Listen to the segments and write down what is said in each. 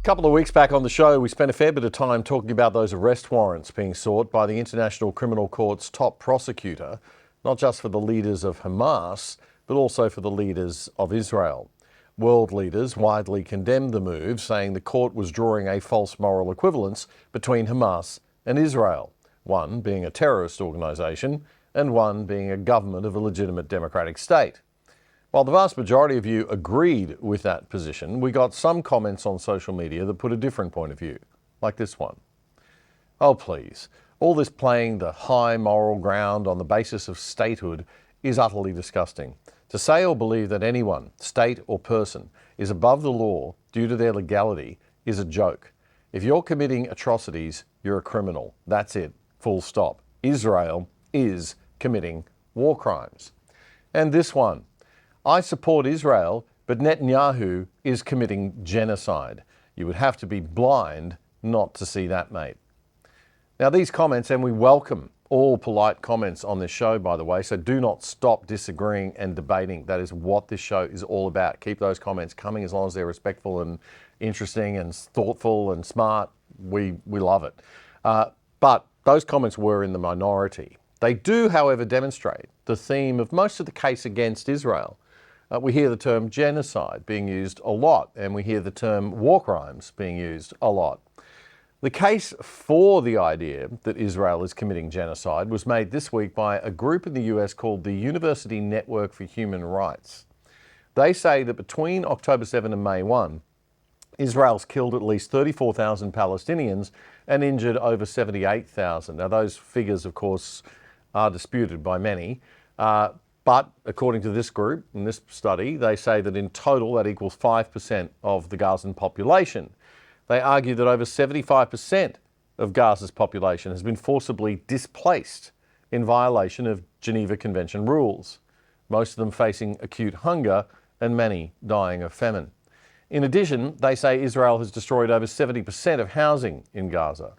couple of weeks back on the show, we spent a fair bit of time talking about those arrest warrants being sought by the International Criminal Court's top prosecutor, not just for the leaders of Hamas, but also for the leaders of Israel. World leaders widely condemned the move, saying the court was drawing a false moral equivalence between Hamas and Israel, one being a terrorist organisation and one being a government of a legitimate democratic state. While the vast majority of you agreed with that position, we got some comments on social media that put a different point of view, like this one. Oh please, all this playing the high moral ground on the basis of statehood is utterly disgusting. To say or believe that anyone, state or person, is above the law due to their legality is a joke. If you're committing atrocities, you're a criminal. That's it, full stop. Israel is committing war crimes. And this one. I support Israel, but Netanyahu is committing genocide. You would have to be blind not to see that, mate. Now, these comments, and we welcome all polite comments on this show, by the way, so do not stop disagreeing and debating. That is what this show is all about. Keep those comments coming as long as they're respectful and interesting and thoughtful and smart. We love it. But those comments were in the minority. They do, however, demonstrate the theme of most of the case against Israel. We hear the term genocide being used a lot, and we hear the term war crimes being used a lot. The case for the idea that Israel is committing genocide was made this week by a group in the US called the University Network for Human Rights. They say that between October 7 and May 1, Israel's killed at least 34,000 Palestinians and injured over 78,000. Now, those figures, of course, are disputed by many. But according to this group, in this study, they say that in total that equals 5% of the Gazan population. They argue that over 75% of Gaza's population has been forcibly displaced in violation of Geneva Convention rules, most of them facing acute hunger and many dying of famine. In addition, they say Israel has destroyed over 70% of housing in Gaza.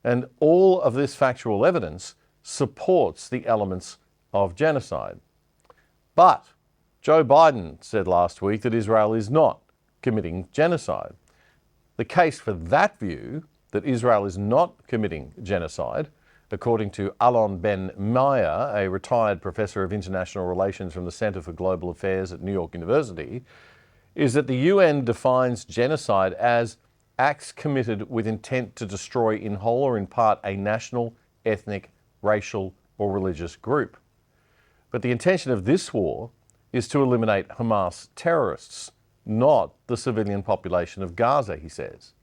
And all of this factual evidence supports the elements of genocide. But Joe Biden said last week that Israel is not committing genocide. The case for that view, that Israel is not committing genocide, according to Alon Ben Meyer, a retired professor of international relations from the Center for Global Affairs at New York University, is that the UN defines genocide as acts committed with intent to destroy in whole or in part a national, ethnic, racial, or religious group. But the intention of this war is to eliminate Hamas terrorists, not the civilian population of Gaza, he says.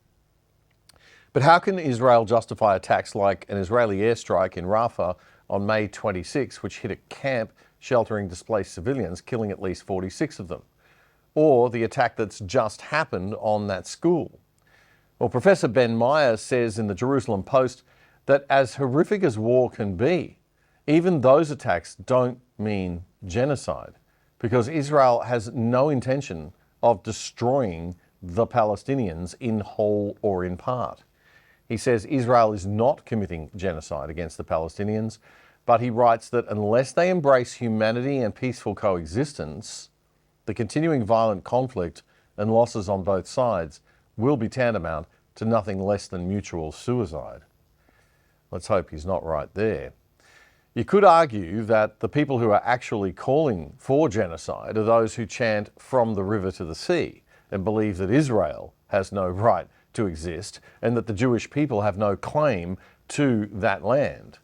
But how can Israel justify attacks like an Israeli airstrike in Rafah on May 26, which hit a camp sheltering displaced civilians, killing at least 46 of them? Or the attack that's just happened on that school? Well, Professor Ben Meyer says in the Jerusalem Post that as horrific as war can be, even those attacks don't mean genocide, because Israel has no intention of destroying the Palestinians in whole or in part. He says Israel is not committing genocide against the Palestinians, but he writes that unless they embrace humanity and peaceful coexistence, the continuing violent conflict and losses on both sides will be tantamount to nothing less than mutual suicide. Let's hope he's not right there. You could argue that the people who are actually calling for genocide are those who chant from the river to the sea and believe that Israel has no right to exist and that the Jewish people have no claim to that land.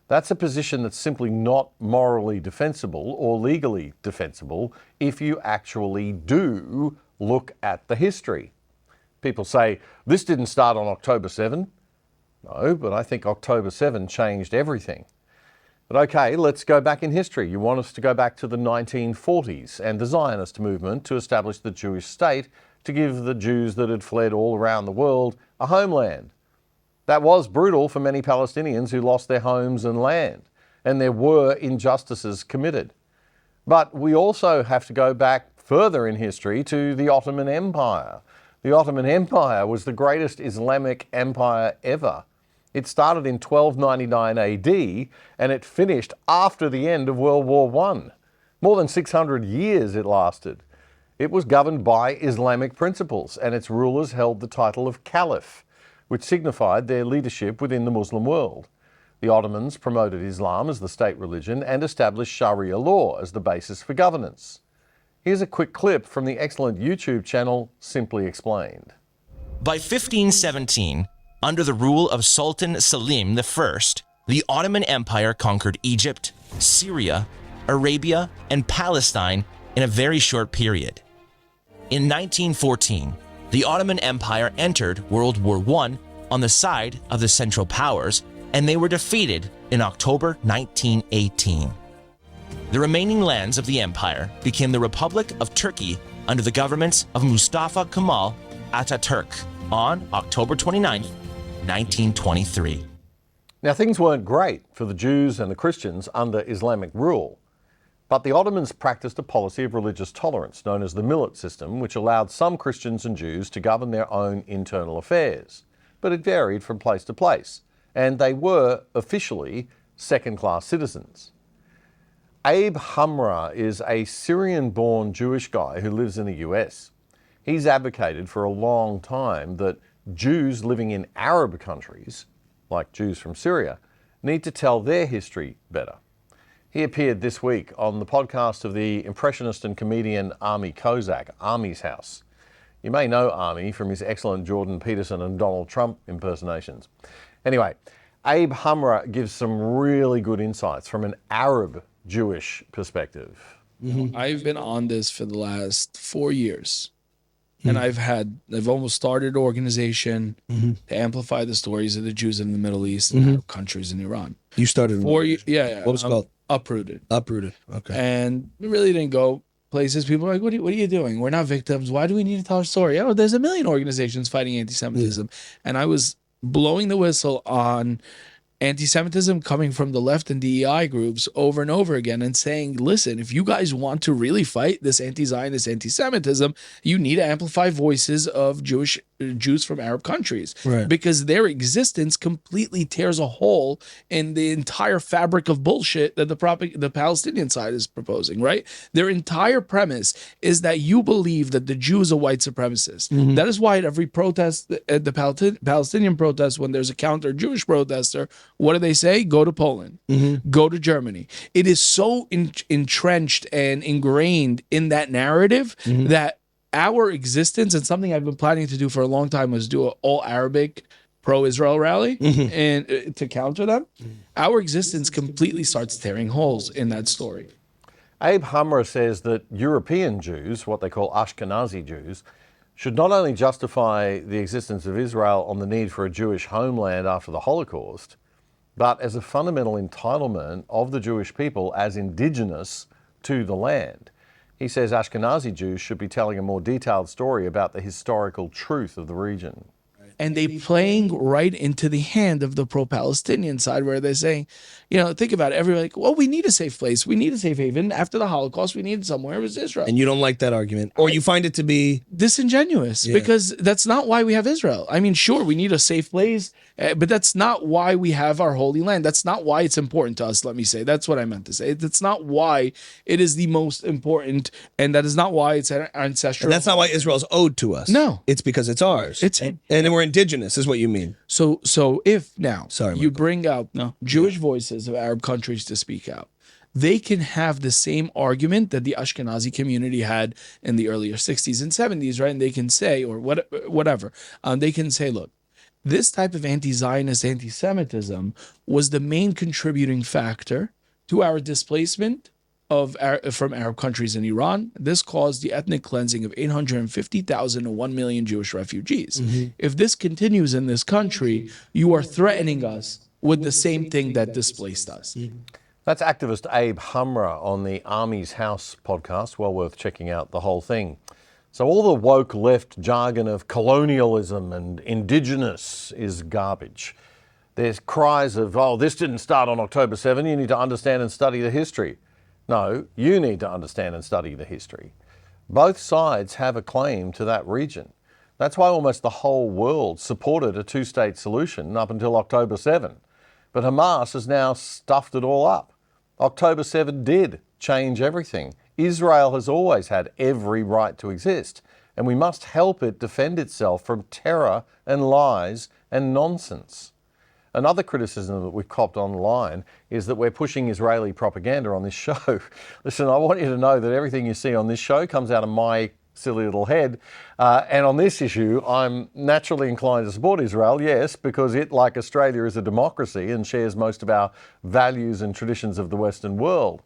That's a position that's simply not morally defensible or legally defensible if you actually do look at the history. People say, this didn't start on October 7. No, but I think October 7 changed everything. But okay, let's go back in history. You want us to go back to the 1940s and the Zionist movement to establish the Jewish state to give the Jews that had fled all around the world a homeland. That was brutal for many Palestinians who lost their homes and land, and there were injustices committed. But we also have to go back further in history to the Ottoman Empire. The Ottoman Empire was the greatest Islamic empire ever. It started in 1299 AD and it finished after the end of World War I. More than 600 years it lasted. It was governed by Islamic principles, and its rulers held the title of Caliph, which signified their leadership within the Muslim world. The Ottomans promoted Islam as the state religion and established Sharia law as the basis for governance. Here's a quick clip from the excellent YouTube channel Simply Explained. By 1517, under the rule of Sultan Selim I, the Ottoman Empire conquered Egypt, Syria, Arabia, and Palestine in a very short period. In 1914, the Ottoman Empire entered World War I on the side of the Central Powers, and they were defeated in October 1918. The remaining lands of the empire became the Republic of Turkey under the governments of Mustafa Kemal Ataturk on October 29, 1923. Now, things weren't great for the Jews and the Christians under Islamic rule, but the Ottomans practiced a policy of religious tolerance known as the millet system, which allowed some Christians and Jews to govern their own internal affairs. But it varied from place to place, and they were officially second-class citizens. Abe Hamra is a Syrian-born Jewish guy who lives in the US. He's advocated for a long time that Jews living in Arab countries, like Jews from Syria, need to tell their history better. He appeared this week on the podcast of the impressionist and comedian Ami Kozak, Ami's House. You may know Ami from his excellent Jordan Peterson and Donald Trump impersonations. Anyway, Abe Hamra gives some really good insights from an Arab Jewish perspective. I've been on this for the last 4 years. And I've almost started an organization to amplify the stories of the Jews in the Middle East and Arab countries in Iran. You started 4 years. Yeah. What was it called? Uprooted. Uprooted. Okay. And it really didn't go places. People are like, what are you doing? We're not victims. Why do we need to tell our story? Oh, there's a million organizations fighting anti-Semitism. And I was blowing the whistle on anti-Semitism coming from the left and DEI groups over and over again and saying, listen, if you guys want to really fight this anti-Zionist anti-Semitism, you need to amplify voices of Jews from Arab countries, Right. because their existence completely tears a hole in the entire fabric of bullshit that the Palestinian side is proposing, right? Their entire premise is that you believe that the Jew is a white supremacist. That is why at every protest, at the Palestinian protest, when there's a counter-Jewish protester, what do they say? Go to Poland, go to Germany. It is so entrenched and ingrained in that narrative that our existence, and something I've been planning to do for a long time, was do an all-Arabic pro-Israel rally and to counter them. Our existence completely starts tearing holes in that story. Abe Hamra says that European Jews, what they call Ashkenazi Jews, should not only justify the existence of Israel on the need for a Jewish homeland after the Holocaust, but as a fundamental entitlement of the Jewish people as indigenous to the land. He says Ashkenazi Jews should be telling a more detailed story about the historical truth of the region. And they playing right into the hand of the pro-Palestinian side, where they're saying, think about it. Everybody like, well, we need a safe place. We need a safe haven. After the Holocaust, we needed somewhere. It was Israel. And you don't like that argument, or you find it to be disingenuous, because that's not why we have Israel. I mean, sure, we need a safe place, but that's not why we have our Holy Land. That's not why it's important to us, let me say. That's what I meant to say. That's not why it is the most important, and that is not why it's ancestral. And that's not why Israel's owed to us. No. It's because it's ours. And we're indigenous, is what you mean. So if now Sorry, you Michael. bring out Jewish voices of Arab countries to speak out, they can have the same argument that the Ashkenazi community had in the earlier 60s and 70s, right? And they can say, or whatever, they can say, look, this type of anti-Zionist anti-Semitism was the main contributing factor to our displacement from Arab countries in Iran. This caused the ethnic cleansing of 850,000 to 1 million Jewish refugees. If this continues in this country, you are threatening us with the same thing that displaced us. That's activist Abe Hamra on the Ami's House podcast. Well worth checking out the whole thing. So all the woke left jargon of colonialism and indigenous is garbage. There's cries of, this didn't start on October 7. You need to understand and study the history. No, you need to understand and study the history. Both sides have a claim to that region. That's why almost the whole world supported a two-state solution up until October 7. But Hamas has now stuffed it all up. October 7 did change everything. Israel has always had every right to exist, and we must help it defend itself from terror and lies and nonsense. Another criticism that we've copped online is that we're pushing Israeli propaganda on this show. Listen, I want you to know that everything you see on this show comes out of my silly little head. And on this issue, I'm naturally inclined to support Israel, yes, because it, like Australia, is a democracy and shares most of our values and traditions of the Western world.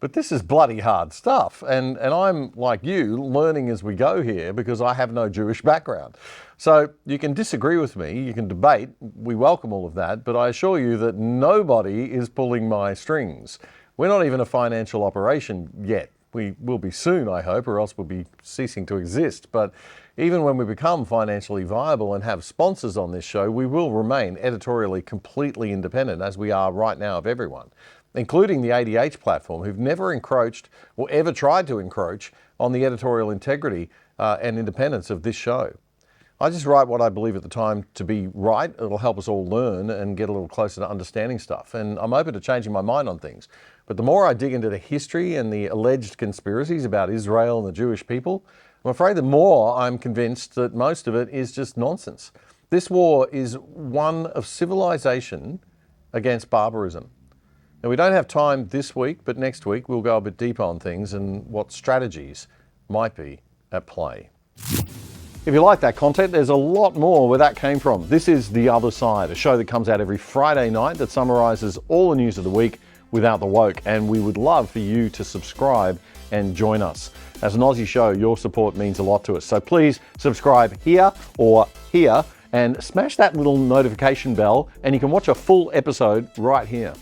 But this is bloody hard stuff. And I'm, like you, learning as we go here because I have no Jewish background. So you can disagree with me, you can debate, we welcome all of that, but I assure you that nobody is pulling my strings. We're not even a financial operation yet. We will be soon, I hope, or else we'll be ceasing to exist. But even when we become financially viable and have sponsors on this show, we will remain editorially completely independent, as we are right now of everyone, including the ADH platform, who've never encroached or ever tried to encroach on the editorial integrity and independence of this show. I just write what I believe at the time to be right. It'll help us all learn and get a little closer to understanding stuff. And I'm open to changing my mind on things. But the more I dig into the history and the alleged conspiracies about Israel and the Jewish people, I'm afraid the more I'm convinced that most of it is just nonsense. This war is one of civilization against barbarism. Now, we don't have time this week, but next week we'll go a bit deeper on things and what strategies might be at play. If you like that content, there's a lot more where that came from. This is The Other Side, a show that comes out every Friday night that summarises all the news of the week without the woke, and we would love for you to subscribe and join us. As an Aussie show, your support means a lot to us, so please subscribe here or here and smash that little notification bell, and you can watch a full episode right here.